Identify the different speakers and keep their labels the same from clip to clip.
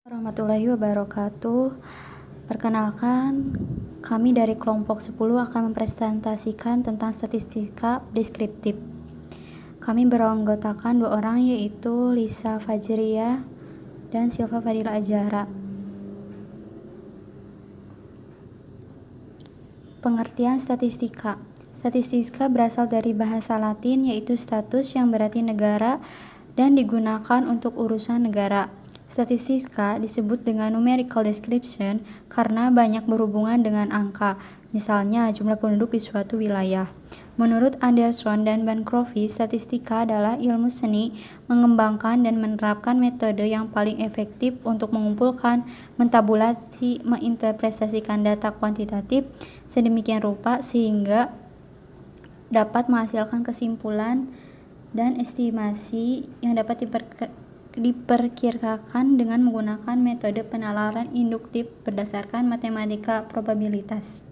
Speaker 1: Warahmatullahi wabarakatuh. Perkenalkan, kami dari kelompok 10 akan mempresentasikan tentang statistika deskriptif. Kami beranggotakan 2 orang, yaitu Lisa Fajriah dan Silva Fadila Azhara. Pengertian statistika. Statistika berasal dari bahasa Latin, yaitu status yang berarti negara dan digunakan untuk urusan negara. Statistika disebut dengan numerical description karena banyak berhubungan dengan angka, misalnya jumlah penduduk di suatu wilayah. Menurut Anderson dan Bancroft, statistika adalah ilmu seni mengembangkan dan menerapkan metode yang paling efektif untuk mengumpulkan, mentabulasi, menginterpretasikan data kuantitatif sedemikian rupa sehingga dapat menghasilkan kesimpulan dan estimasi yang dapat diperkirakan dengan menggunakan metode penalaran induktif berdasarkan matematika probabilitas.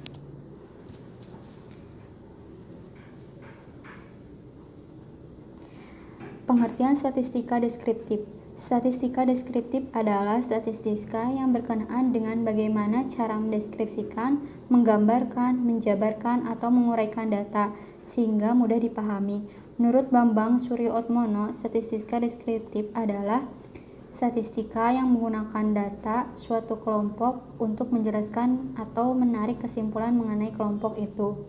Speaker 1: Pengertian statistika deskriptif. Statistika deskriptif adalah statistika yang berkenaan dengan bagaimana cara mendeskripsikan, menggambarkan, menjabarkan, atau menguraikan data sehingga mudah dipahami. Menurut Bambang Suryoatmono, statistika deskriptif adalah statistika yang menggunakan data suatu kelompok untuk menjelaskan atau menarik kesimpulan mengenai kelompok itu.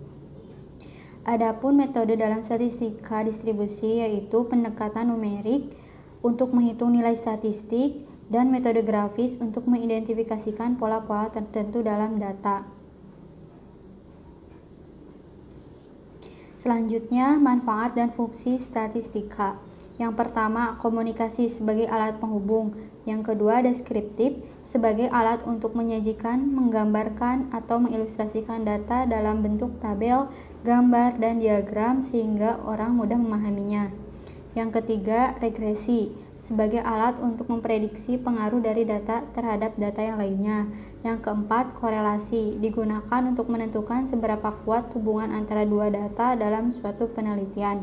Speaker 1: Adapun metode dalam statistika distribusi yaitu pendekatan numerik untuk menghitung nilai statistik dan metode grafis untuk mengidentifikasikan pola-pola tertentu dalam data. Selanjutnya, manfaat dan fungsi statistika. Yang pertama, komunikasi sebagai alat penghubung. Yang kedua, deskriptif sebagai alat untuk menyajikan, menggambarkan, atau mengilustrasikan data dalam bentuk tabel, gambar, dan diagram sehingga orang mudah memahaminya. Yang ketiga, regresi sebagai alat untuk memprediksi pengaruh dari data terhadap data yang lainnya. Yang keempat, korelasi digunakan untuk menentukan seberapa kuat hubungan antara dua data dalam suatu penelitian.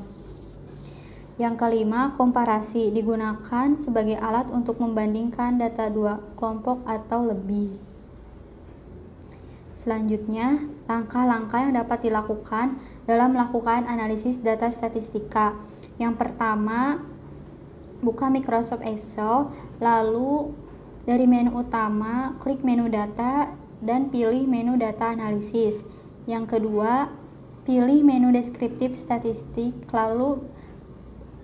Speaker 1: Yang kelima, komparasi digunakan sebagai alat untuk membandingkan data dua kelompok atau lebih. Selanjutnya, langkah-langkah yang dapat dilakukan dalam melakukan analisis data statistika. Yang pertama, buka Microsoft Excel, lalu dari menu utama, klik menu data dan pilih menu data analisis. Yang kedua, pilih menu deskriptif statistik, lalu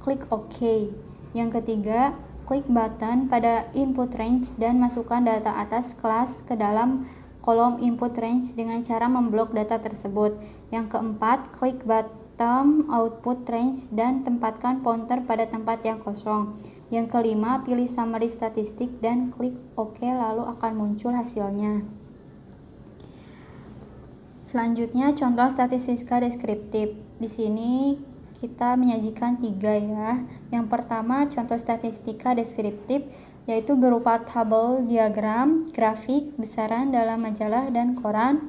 Speaker 1: klik OK. Yang ketiga, klik button pada input range dan masukkan data atas kelas ke dalam kolom input range dengan cara memblok data tersebut. Yang keempat, klik button output range dan tempatkan pointer pada tempat yang kosong. Yang kelima, pilih summary statistik dan klik OK, lalu akan muncul hasilnya. Selanjutnya, contoh statistika deskriptif. Di sini kita menyajikan 3 ya. Yang pertama, contoh statistika deskriptif yaitu berupa tabel, diagram, grafik, besaran dalam majalah dan koran.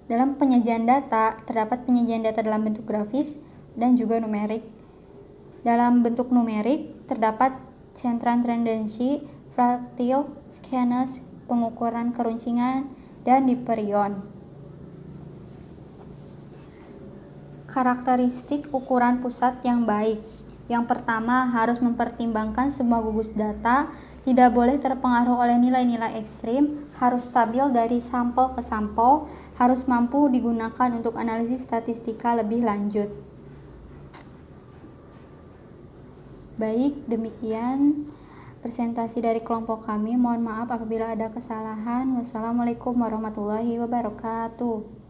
Speaker 1: Dalam penyajian data, terdapat penyajian data dalam bentuk grafis dan juga numerik. Dalam bentuk numerik, terdapat central tendency, fraktil, skenes, pengukuran keruncingan, dan diperion. Karakteristik ukuran pusat yang baik. Yang pertama, harus mempertimbangkan semua gugus data, tidak boleh terpengaruh oleh nilai-nilai ekstrim, harus stabil dari sampel ke sampel, harus mampu digunakan untuk analisis statistika lebih lanjut. Baik, demikian presentasi dari kelompok kami. Mohon maaf apabila ada kesalahan. Wassalamualaikum warahmatullahi wabarakatuh.